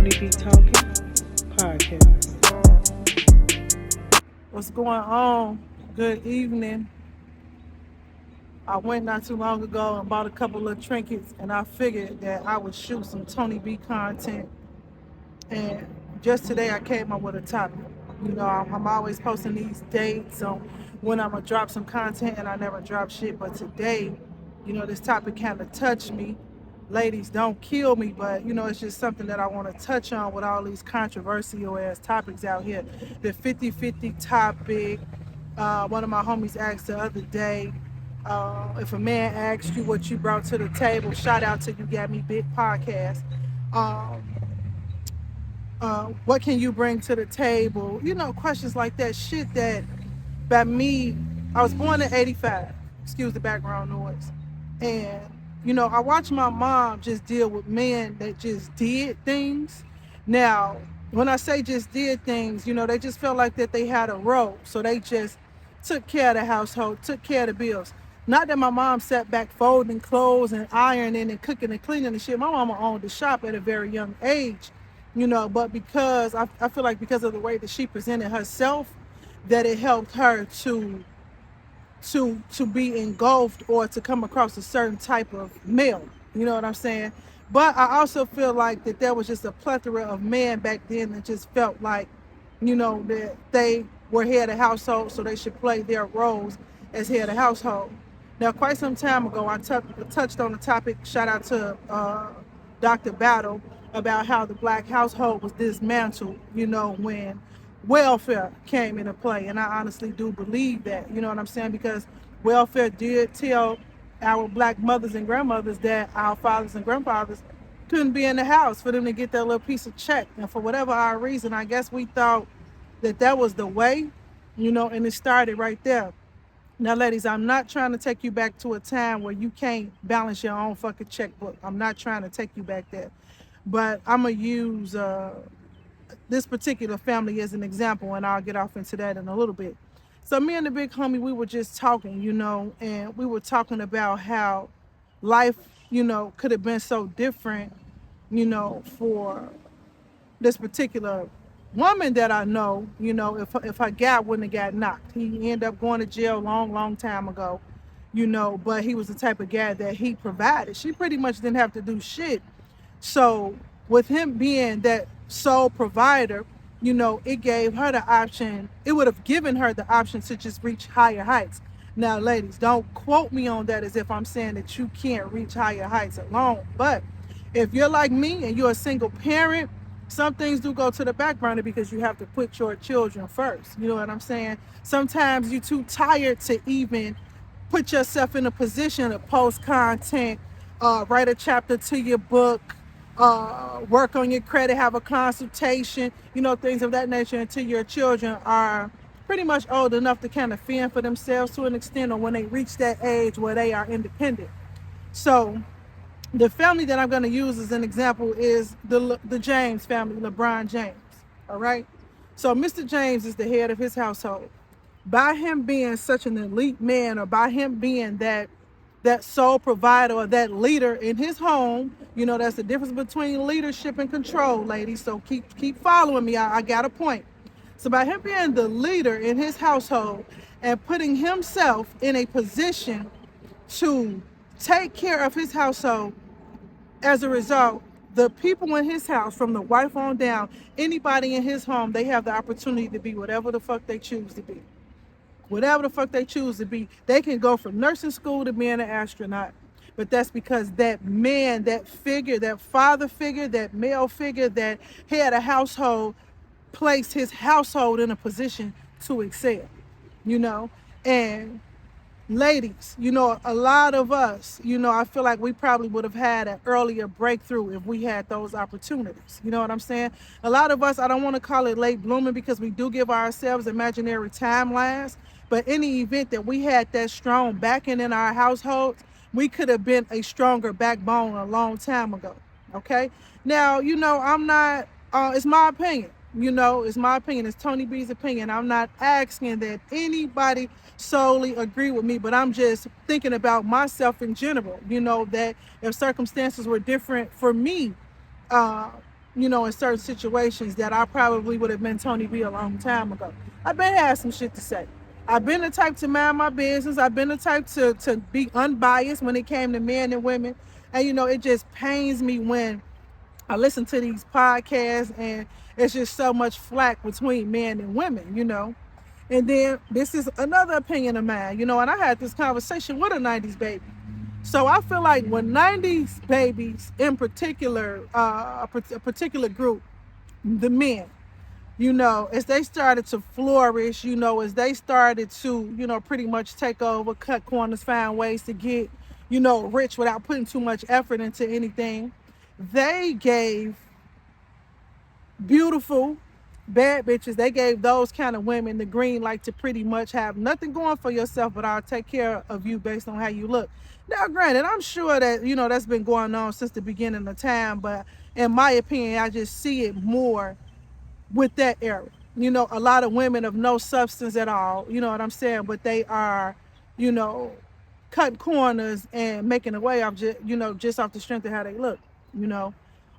Toni Be Talking podcast. What's going on? Good evening. I went not too long ago and bought a couple of trinkets, and I figured that I would shoot some Tony B content. And just today, I came up with a topic. I'm always posting these dates on when I'm gonna drop some content, and I never drop shit. But today, this topic kind of touched me. Ladies, don't kill me, but it's just something that I want to touch on with all these controversial ass topics out here. The 50-50 topic. One of my homies asked the other day, if a man asked you what you brought to the table, shout out to You Got Me Big podcast. Um, what can you bring to the table? Questions like that. Shit that, by me, I was born in 85. Excuse the background noise. And, I watched my mom just deal with men that just did things. Now, when I say just did things, they just felt like that they had a role. So they just took care of the household, took care of the bills. Not that my mom sat back folding clothes and ironing and cooking and cleaning and shit. My mama owned the shop at a very young age, but because I feel like because of the way that she presented herself, that it helped her to be engulfed or to come across a certain type of male. You know what I'm saying? But I also feel like that there was just a plethora of men back then that just felt like, that they were head of household, so they should play their roles as head of household. Now, quite some time ago, I touched on the topic, shout out to Dr. Battle, about how the black household was dismantled, when welfare came into play. And I honestly do believe that, you know what I'm saying? Because welfare did tell our black mothers and grandmothers that our fathers and grandfathers couldn't be in the house for them to get that little piece of check. And for whatever our reason, I guess we thought that that was the way, and it started right there. Now, ladies, I'm not trying to take you back to a time where you can't balance your own fucking checkbook. I'm not trying to take you back there. But I'm going to use this particular family as an example, and I'll get off into that in a little bit. So me and the big homie, we were just talking, and we were talking about how life, could have been so different, for this particular woman that I know, if her guy wouldn't have got knocked. He ended up going to jail long time ago, but he was the type of guy that he provided. She pretty much didn't have to do shit. So with him being that sole provider, it gave her the option, it would have given her the option to just reach higher heights. Now, ladies, don't quote me on that as if I'm saying that you can't reach higher heights alone. But if you're like me and you're a single parent, some things do go to the back burner because you have to put your children first. You know what I'm saying? Sometimes you're too tired to even put yourself in a position to post content, write a chapter to your book, work on your credit, have a consultation, things of that nature until your children are pretty much old enough to kind of fend for themselves to an extent, or when they reach that age where they are independent. So the family that I'm going to use as an example is the James family, LeBron James. All right. So Mr. James is the head of his household. By him being such an elite man, or by him being that sole provider or that leader in his home, that's the difference between leadership and control, ladies. So keep following me. I got a point. So by him being the leader in his household and putting himself in a position to take care of his household, as a result, the people in his house, from the wife on down, anybody in his home, they have the opportunity to be whatever the fuck they choose to be. Whatever the fuck they choose to be. They can go from nursing school to being an astronaut. But that's because that man, that figure, that father figure, that male figure that had a household, placed his household in a position to excel, And ladies, a lot of us, I feel like we probably would have had an earlier breakthrough if we had those opportunities. You know what I'm saying? A lot of us, I don't want to call it late blooming because we do give ourselves imaginary timelines, but any event that we had that strong backing in our households, we could have been a stronger backbone a long time ago. Okay? Now, I'm not, it's my opinion. It's my opinion. It's Tony B's opinion. I'm not asking that anybody solely agree with me, but I'm just thinking about myself in general, that if circumstances were different for me, in certain situations that I probably would have been Tony B a long time ago. I've been had some shit to say. I've been the type to mind my business. I've been the type to be unbiased when it came to men and women. And it just pains me when I listen to these podcasts and it's just so much flack between men and women. And then this is another opinion of mine, and I had this conversation with a 90s baby. So I feel like when 90s babies in particular, a particular group, the men, as they started to flourish, as they started to, pretty much take over, cut corners, find ways to get, rich without putting too much effort into anything, they gave beautiful bad bitches, they gave those kind of women the green light to pretty much have nothing going for yourself, but I'll take care of you based on how you look. Now granted, I'm sure that that's been going on since the beginning of time, but in my opinion, I just see it more with that era. A lot of women of no substance at all, you know what I'm saying, but they are, you know cutting corners and making a way off just off the strength of how they look. you know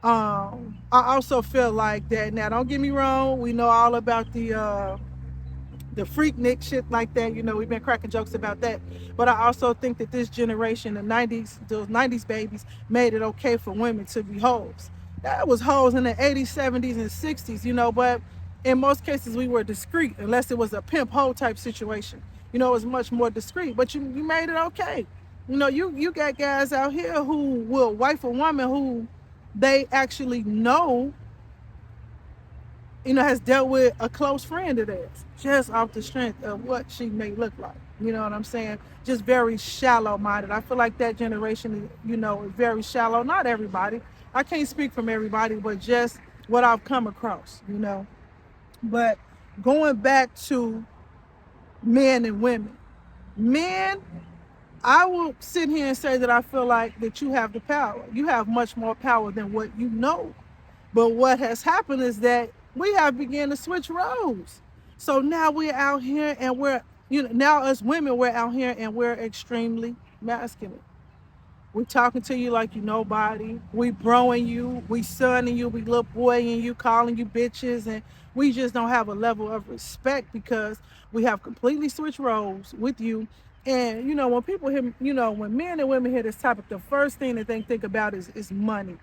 I also feel like that. Now don't get me wrong, we know all about the freak Nick shit like that. We've been cracking jokes about that. But I also think that this generation, the 90s, those 90s babies, made it okay for women to be hoes. That was hoes in the 80s, 70s, and 60s, but in most cases we were discreet, unless it was a pimp hoe type situation. It was much more discreet, but you made it okay. You got guys out here who will wife a woman who they actually know has dealt with a close friend of theirs, just off the strength of what she may look like. You know what I'm saying? Just very shallow minded. I feel like that generation, is very shallow. Not everybody. I can't speak from everybody, but just what I've come across. But going back to men and women, men, I will sit here and say that I feel like that you have the power. You have much more power than what you know. But what has happened is that we have begun to switch roles. So now we're out here and now as women, we're out here and we're extremely masculine. We talking to you like you nobody. We broing you, we sonning you, we little boying you, calling you bitches, and we just don't have a level of respect because we have completely switched roles with you. And when people hear, when men and women hear this topic, the first thing that they think about is money.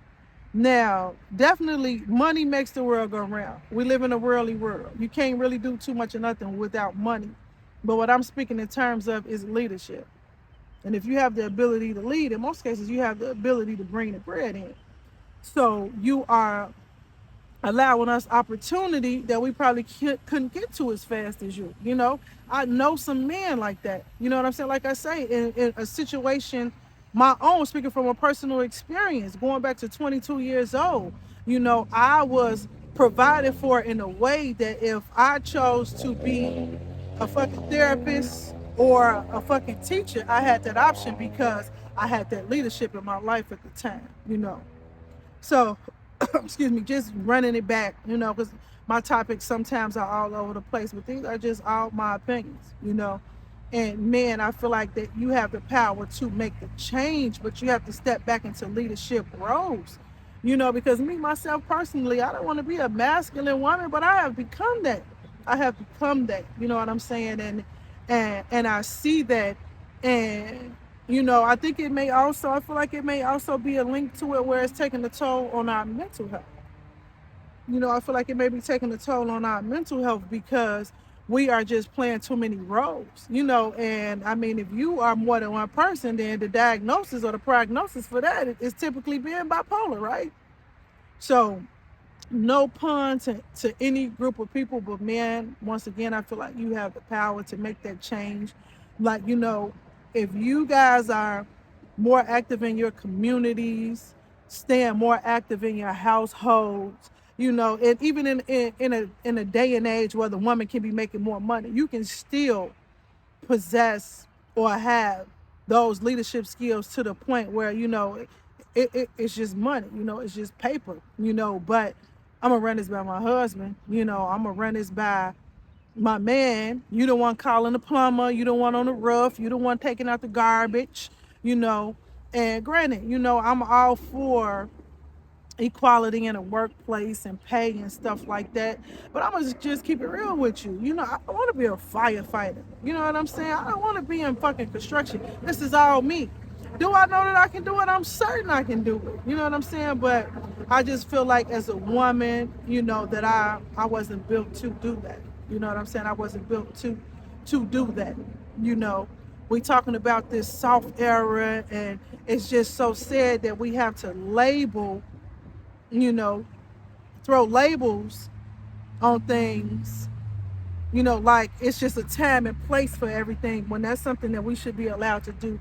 Now, definitely money makes the world go round. We live in a worldly world. You can't really do too much of nothing without money. But what I'm speaking in terms of is leadership. And if you have the ability to lead, in most cases, you have the ability to bring the bread in. So you are allowing us opportunity that we probably couldn't get to as fast as you. I know some men like that. You know what I'm saying? Like I say, in a situation, my own, speaking from a personal experience, going back to 22 years old, I was provided for in a way that if I chose to be a fucking therapist or a fucking teacher, I had that option because I had that leadership in my life at the time. So, excuse me, just running it back, because my topics sometimes are all over the place, but these are just all my opinions. And man, I feel like that you have the power to make the change, but you have to step back into leadership roles. Because me, myself personally, I don't want to be a masculine woman, but I have become that. I have become that. You know what I'm saying? And I see that. And I think I feel like it may also be a link to it where it's taking a toll on our mental health. I feel like it may be taking a toll on our mental health because we are just playing too many roles, and I mean, if you are more than one person, then the diagnosis or the prognosis for that is typically being bipolar, right? So no pun to any group of people, but man, once again, I feel like you have the power to make that change. Like, if you guys are more active in your communities, staying more active in your households, and even in a day and age where the woman can be making more money, you can still possess or have those leadership skills to the point where it's just money, it's just paper, but I'm gonna run this by my husband, I'm gonna run this by my man. You the one calling the plumber, you the one on the roof, you the one taking out the garbage, and granted, I'm all for equality in a workplace and pay and stuff like that. But I'm gonna just keep it real with you. You know, I don't want to be a firefighter. You know what I'm saying? I don't want to be in fucking construction. This is all me. Do I know that I can do it? I'm certain I can do it. You know what I'm saying? But I just feel like as a woman, you know, that I wasn't built to do that. You know what I'm saying? I wasn't built to do that. You know, we talking about this soft era, and it's just so sad that we have to label, you know, throw labels on things, you know, like it's just a time and place for everything when that's something that we should be allowed to do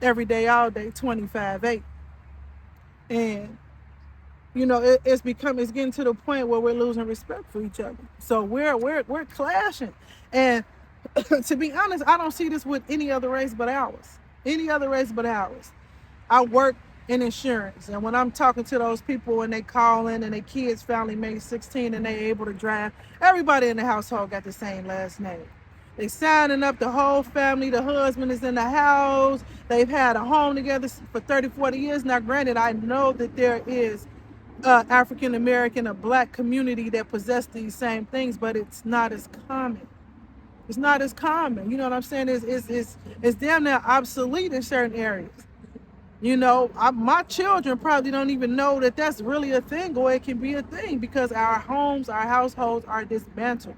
every day, all day, 25/8. And, you know, it's getting to the point where we're losing respect for each other. So we're clashing. And to be honest, I don't see this with any other race but ours. Any other race but ours. I work in insurance, and when I'm talking to those people and they call in and their kids finally made 16 and they able to drive, everybody in the household got the same last name. They signing up the whole family. The husband is in the house. They've had a home together for 30, 40 years. Now, granted, I know that there is African American or black community that possess these same things, but it's not as common. It's not as common. You know what I'm saying? It's damn near obsolete in certain areas. You know, my children probably don't even know that that's really a thing, or it can be a thing, because our homes, our households are dismantled.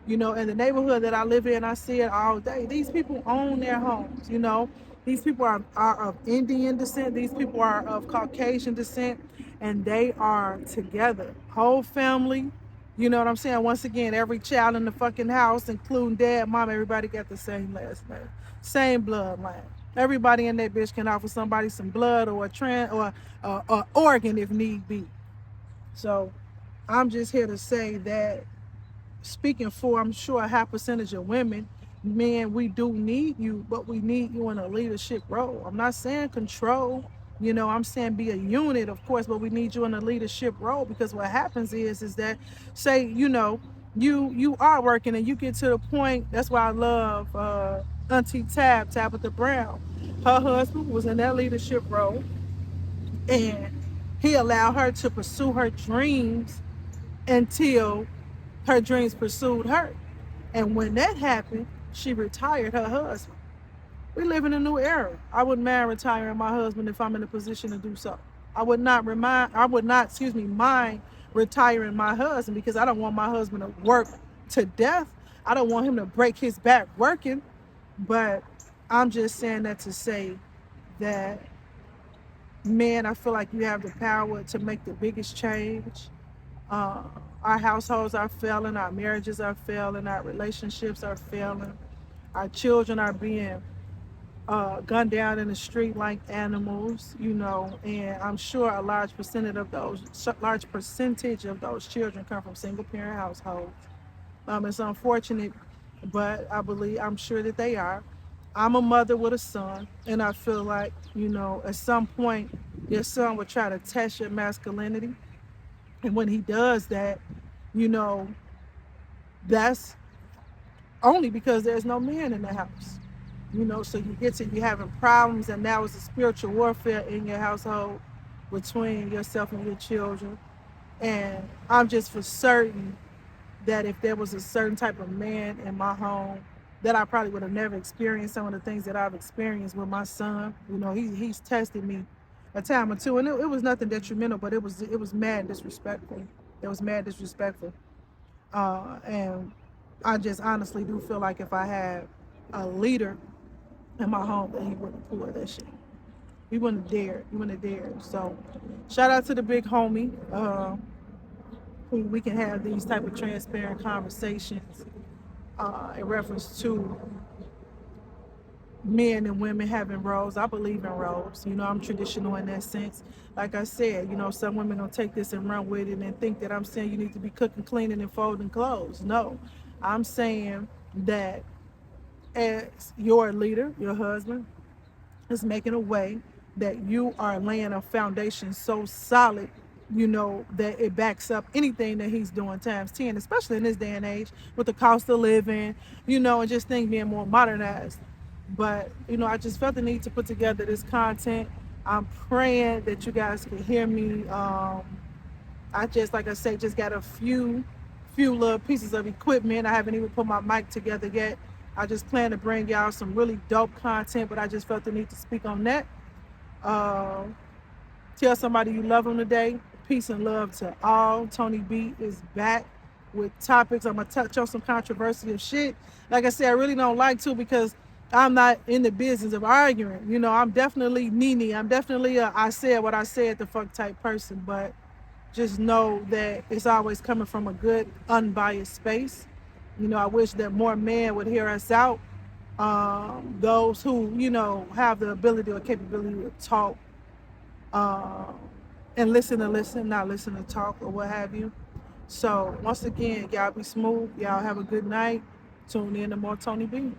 You know, in the neighborhood that I live in, I see it all day. These people own their homes, you know. These people are of Indian descent. These people are of Caucasian descent, and they are together. Whole family, you know what I'm saying? Once again, every child in the fucking house, including dad, mom, everybody got the same last name, same bloodline. Everybody in that bitch can offer somebody some blood or a organ if need be. So I'm just here to say that, speaking for, I'm sure, a high percentage of women, men, we do need you, but we need you in a leadership role. I'm not saying control, you know, I'm saying be a unit, of course, but we need you in a leadership role, because what happens is that, say, you know, you are working and you get to the point. That's why I love Auntie Tabitha Brown. Her husband was in that leadership role, and he allowed her to pursue her dreams until her dreams pursued her. And when that happened, she retired her husband. We live in a new era. I wouldn't mind retiring my husband if I'm in a position to do so. Mind retiring my husband, because I don't want my husband to work to death. I don't want him to break his back working. But I'm just saying that to say that, man, I feel like you have the power to make the biggest change. Uh, our households are failing, our marriages are failing, our relationships are failing, our children are being gunned down in the street like animals, you know, and I'm sure a large percentage of those children come from single parent households. It's unfortunate, but I'm sure that they are. I'm a mother with a son, and I feel like, you know, at some point, your son will try to test your masculinity. And when he does that, you know, that's only because there's no man in the house. You know, so you having problems, and now it's a spiritual warfare in your household between yourself and your children. And I'm just for certain that if there was a certain type of man in my home, that I probably would have never experienced some of the things that I've experienced with my son. You know, he's tested me a time or two, and it was nothing detrimental, but it was mad disrespectful. It was mad disrespectful, and I just honestly do feel like if I had a leader in my home, that he wouldn't pull that shit. He wouldn't have dared. He wouldn't have dared. So, shout out to the big homie. Who we can have these type of transparent conversations in reference to men and women having roles. I believe in roles. You know, I'm traditional in that sense. Like I said, you know, some women gonna take this and run with it and think that I'm saying you need to be cooking, cleaning, and folding clothes. No, I'm saying that as your leader, your husband is making a way that you are laying a foundation so solid, you know, that it backs up anything that he's doing times 10, especially in this day and age with the cost of living, you know, and just things being more modernized. But, you know, I just felt the need to put together this content I'm praying that you guys can hear me. I just, like I said, just got a few little pieces of equipment. I haven't even put my mic together yet. I just plan to bring y'all some really dope content, but I just felt the need to speak on that. Uh, Tell somebody you love them today. Peace and love to all. Tony B is back with topics. I'm gonna touch on some controversial shit. Like I said, I really don't like to because I'm not in the business of arguing. You know, I'm definitely Nene. I'm definitely a I said what I said the fuck type person. But just know that it's always coming from a good, unbiased space. You know, I wish that more men would hear us out. Those who, you know, have the ability or capability to talk um, and listen, not listen to talk or what have you. So once again, y'all be smooth. Y'all have a good night. Tune in to more Tony B.